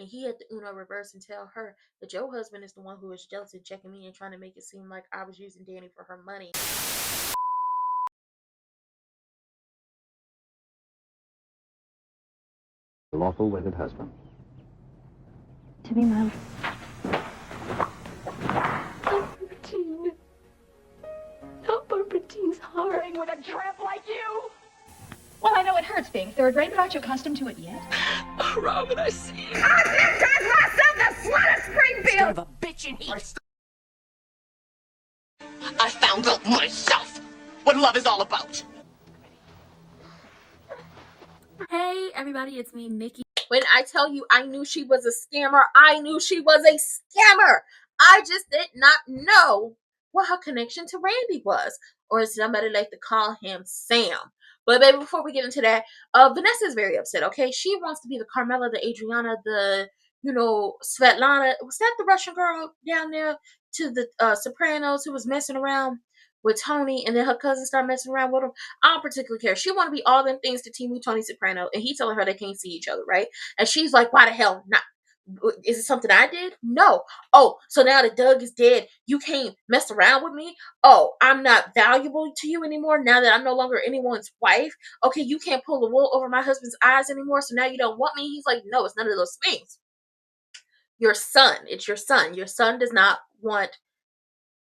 he had the Uno reverse and tell her that your husband is the one who is jealous and checking me and trying to make it seem like I was using Danny for her money. Lawful wedded husband. To be my... Bertine. Not Bertine's heart. With a tramp like you? Well, I know it hurts being third rate, but aren't you accustomed to it yet? Oh, Robin, I see. I myself the slut of Springfield! Son of a bitch in here. I found out myself what love is all about. Hey everybody, it's me, Nikki. When I tell you I knew she was a scammer, I knew she was a scammer. I just did not know what her connection to Randy was, or as somebody like to call him, Sam. But baby, before we get into that, Vanessa is very upset, okay? She wants to be the Carmela, the Adriana, the, Svetlana. Was that the Russian girl down there to the Sopranos who was messing around with Tony, and then her cousin started messing around with him? I don't particularly care. She want to be all them things to Team Tony Soprano, and he telling her they can't see each other, right? And she's like, why the hell not? Is it something I did? No. Oh, so now that Doug is dead, you can't mess around with me? Oh, I'm not valuable to you anymore now that I'm no longer anyone's wife? Okay, you can't pull the wool over my husband's eyes anymore, so now you don't want me? He's like, no, it's none of those things. Your son. It's your son. Your son does not want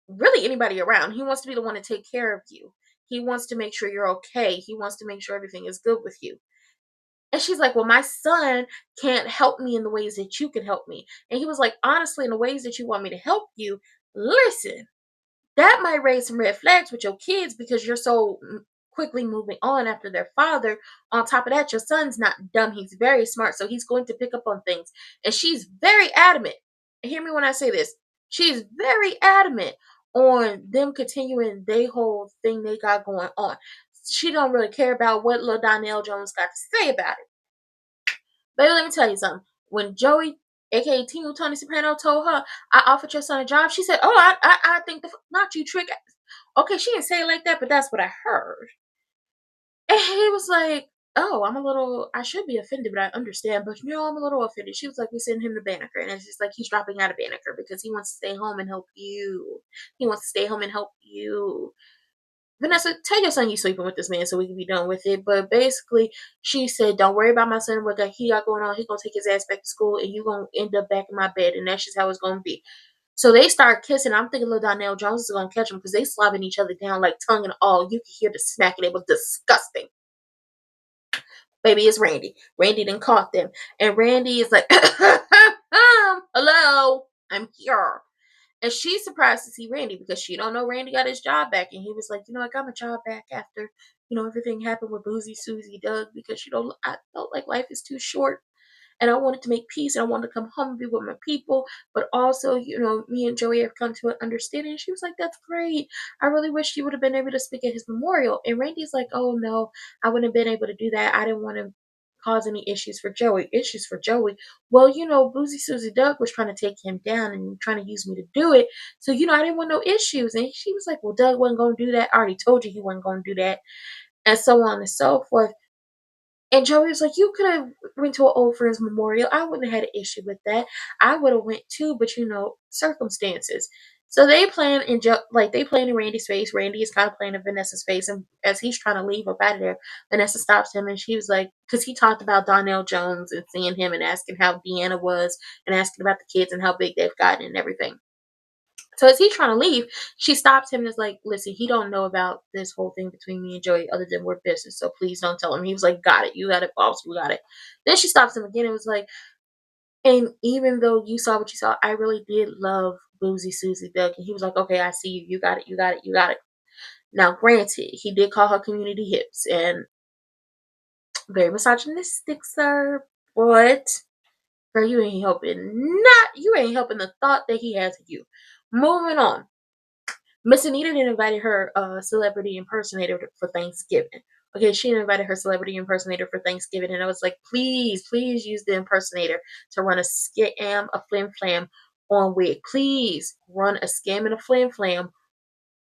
really anybody around. He wants to be the one to take care of you. He wants to make sure you're okay. He wants to make sure everything is good with you. And she's like, well, my son can't help me in the ways that you can help me. And he was like, honestly, in the ways that you want me to help you, listen, that might raise some red flags with your kids because you're so quickly moving on after their father. On top of that, your son's not dumb. He's very smart. So he's going to pick up on things. And she's very adamant. Hear me when I say this. She's very adamant on them continuing their whole thing they got going on. She don't really care about what little Donnell Jones got to say about it. Baby, let me tell you something. When Joey, aka Tony Soprano, told her, I offered your son a job, she said, oh, I think not you, Trick. Okay, she didn't say it like that, but that's what I heard. And he was like, oh, I should be offended, but I understand. But, I'm a little offended. She was like, we send him to Banneker. And it's just like, he's dropping out of Banneker because he wants to stay home and help you. He wants to stay home and help you. Vanessa, tell your son you sleeping with this man so we can be done with it. But basically, she said, don't worry about my son, what he got going on. He's going to take his ass back to school, and you're going to end up back in my bed. And that's just how it's going to be. So they start kissing. I'm thinking little Donnell Jones is going to catch them because they slobbing each other down like tongue and all. You could hear the smacking. It was disgusting. Baby, it's Randy. Randy done caught them. And Randy is like, hello, I'm here. And she's surprised to see Randy because she don't know Randy got his job back. And he was like, I got my job back after, everything happened with Boozy, Susie, Doug, because, I felt like life is too short. And I wanted to make peace. And I wanted to come home and be with my people. But also, me and Joey have come to an understanding. And she was like, that's great. I really wish you would have been able to speak at his memorial. And Randy's like, oh, no, I wouldn't have been able to do that. I didn't want to cause any issues for Joey. Well, Boozy Susie Doug was trying to take him down and trying to use me to do it. So, I didn't want no issues. And she was like, well, Doug wasn't going to do that. I already told you he wasn't going to do that. And so on and so forth. And Joey was like, you could have went to an old friend's memorial. I wouldn't have had an issue with that. I would have went too, but circumstances. So they playing in Randy's face. Randy is kind of playing in Vanessa's face, and as he's trying to leave up out of there, Vanessa stops him, and she was like, because he talked about Donnell Jones and seeing him and asking how Deanna was and asking about the kids and how big they've gotten and everything. So as he's trying to leave, she stops him and is like, listen, he don't know about this whole thing between me and Joey other than we're business, so please don't tell him. He was like, got it. You got it, boss. We got it. Then she stops him again and was like, and even though you saw what you saw, I really did love Boozy Susie Doug. And he was like, okay, I see you. You got it. You got it. You got it. Now, granted, he did call her community hips and very misogynistic, sir. But, girl, you ain't helping the thought that he has of you. Moving on. Miss Anita didn't invite her celebrity impersonator for Thanksgiving. Okay, she invited her celebrity impersonator for Thanksgiving, and I was like, please use the impersonator to run a scam, a flim flam on Wig. Please run a scam and a flim flam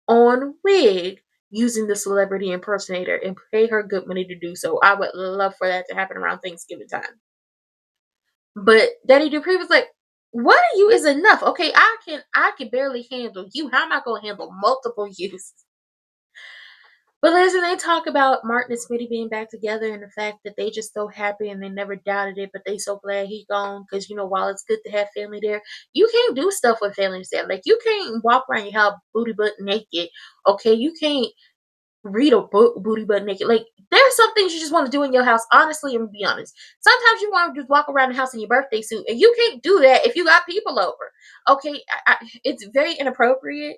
on Wig using the celebrity impersonator and pay her good money to do so. I would love for that to happen around Thanksgiving time. But Daddy Dupree was like, one of you is enough. Okay, I can barely handle you. How am I gonna handle multiple yous? But listen, they talk about Martin and Smitty being back together and the fact that they just so happy and they never doubted it, but they so glad he gone because while it's good to have family there, you can't do stuff with family there. Like you can't walk around your house booty butt naked. Okay, you can't read a book booty butt naked. Like there are some things you just want to do in your house, honestly, and be honest. Sometimes you want to just walk around the house in your birthday suit, and you can't do that if you got people over. Okay, it's very inappropriate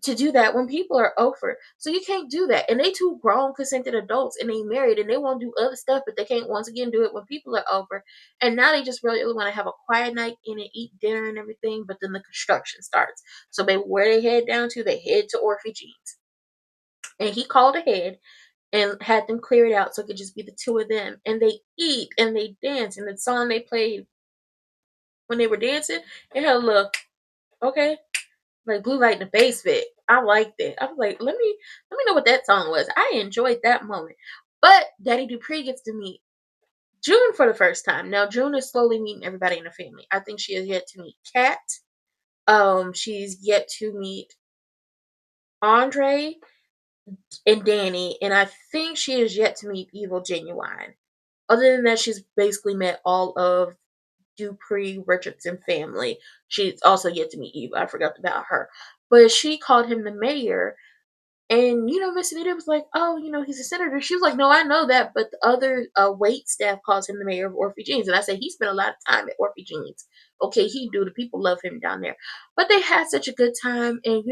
to do that when people are over. So you can't do that. And they two grown consented adults and they married and they want to do other stuff, but they can't once again do it when people are over. And now they just really want to have a quiet night in and eat dinner and everything, but then the construction starts. So baby, where they head down to, they head to Orphy Jeans. And he called ahead and had them clear it out so it could just be the two of them. And they eat and they dance. And the song they played when they were dancing, it had a little, okay, like Blue Light in the Basement. I liked it. I was like, let me know what that song was. I enjoyed that moment. But Daddy Dupree gets to meet June for the first time. Now June is slowly meeting everybody in the family. I think she has yet to meet Kat. She's yet to meet Andre and Danny, and I think she is yet to meet Evil Genuine. Other than that, she's basically met all of Dupree Richardson family. She's also yet to meet Eva. I forgot about her. But she called him the mayor. And, Miss Anita was like, oh, he's a senator. She was like, no, I know that. But the other wait staff calls him the mayor of Orphy Jeans. And I said, he spent a lot of time at Orphy Jeans. Okay, he do. The people love him down there. But they had such a good time. And,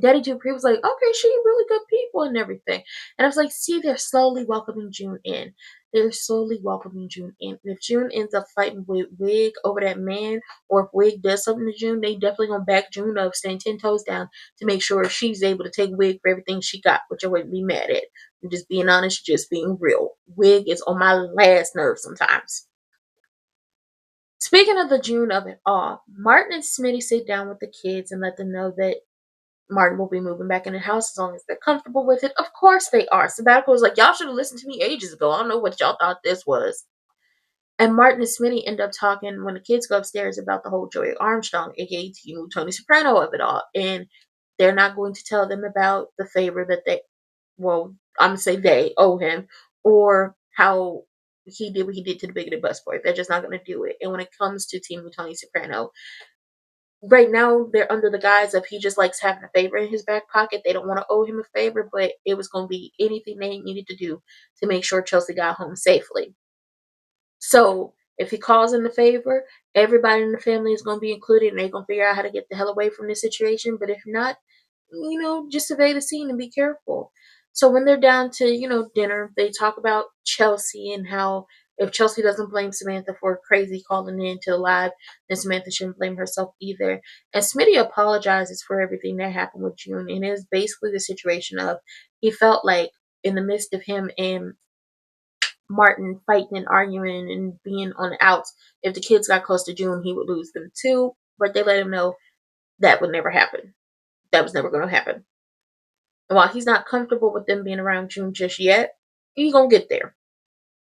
Daddy Dupree was like, okay, she really good people and everything. And I was like, see, they're slowly welcoming June in. They're slowly welcoming June in. And if June ends up fighting with Wig over that man, or if Wig does something to June, they definitely gonna back June up, staying 10 toes down to make sure she's able to take Wig for everything she got, which I wouldn't be mad at. I'm just being honest, just being real. Wig is on my last nerve sometimes. Speaking of the June of it all, Martin and Smitty sit down with the kids and let them know that Martin will be moving back in the house as long as they're comfortable with it. Of course they are. Sabbatical was like, y'all should have listened to me ages ago. I don't know what y'all thought this was. And Martin and Smitty end up talking when the kids go upstairs about the whole Joey Armstrong, aka Tony Soprano of it all. And they're not going to tell them about the favor that I'm going to say they owe him, or how he did what he did to the bigoted busboy. They're just not going to do it. And when it comes to Team Tony Soprano, right now they're under the guise of he just likes having a favor in his back pocket. They don't want to owe him a favor, but it was going to be anything they needed to do to make sure Chelsea got home safely. So if he calls in the favor, everybody in the family is going to be included and they're going to figure out how to get the hell away from this situation. But if not, just survey the scene and be careful. So when they're down to, dinner, they talk about Chelsea and how if Chelsea doesn't blame Samantha for crazy calling in to the live, then Samantha shouldn't blame herself either. And Smitty apologizes for everything that happened with June. And it was basically the situation of he felt like in the midst of him and Martin fighting and arguing and being on the outs, if the kids got close to June, he would lose them too. But they let him know that would never happen. That was never going to happen. And while he's not comfortable with them being around June just yet, he's going to get there.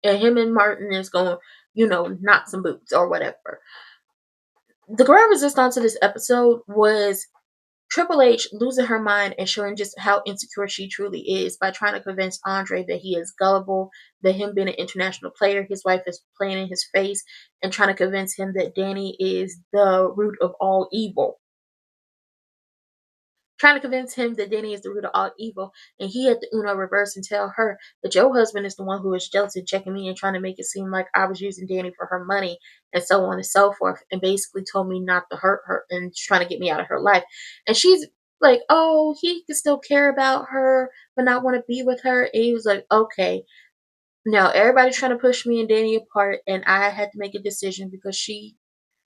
And him and Martin is going to, knock some boots or whatever. The grand resistance to this episode was Triple H losing her mind and showing just how insecure she truly is by trying to convince Andre that he is gullible, that him being an international player, his wife is playing in his face, and trying to convince him that Danny is the root of all evil. Trying to convince him that Danny is the root of all evil, and he had to Uno reverse and tell her that your husband is the one who is jealous and checking me and trying to make it seem like I was using Danny for her money and so on and so forth, and basically told me not to hurt her and trying to get me out of her life. And she's like, oh, he can still care about her but not want to be with her. And he was like, okay. Now everybody's trying to push me and Danny apart, and I had to make a decision because she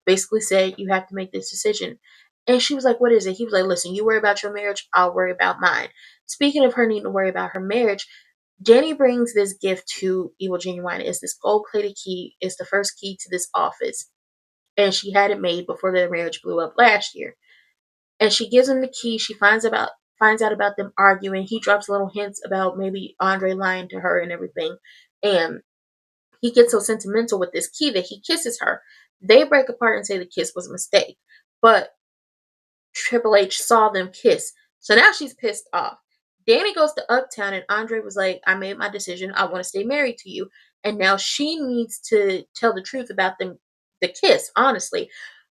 basically said, you have to make this decision. And she was like, what is it? He was like, listen, you worry about your marriage, I'll worry about mine. Speaking of her needing to worry about her marriage, Danny brings this gift to Evil Genuine. It's this gold-plated key. It's the first key to this office. And she had it made before their marriage blew up last year. And she gives him the key. She finds out about them arguing. He drops little hints about maybe Andre lying to her and everything. And he gets so sentimental with this key that he kisses her. They break apart and say the kiss was a mistake. But Triple H saw them kiss. So now she's pissed off. Danny goes to Uptown and Andre was like, I made my decision. I want to stay married to you. And now she needs to tell the truth about the kiss, honestly.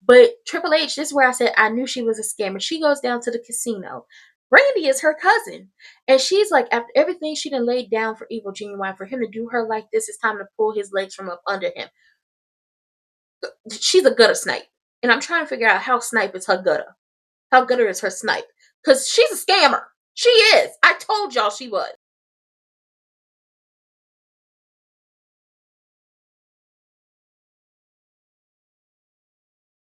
But Triple H, this is where I said I knew she was a scammer. She goes down to the casino. Randy is her cousin. And she's like, after everything she done laid down for Evil Genuine, for him to do her like this, it's time to pull his legs from up under him. She's a gutter snipe. And I'm trying to figure out how snipe is her gutter. How gutter is her snipe? Because she's a scammer. She is. I told y'all she was.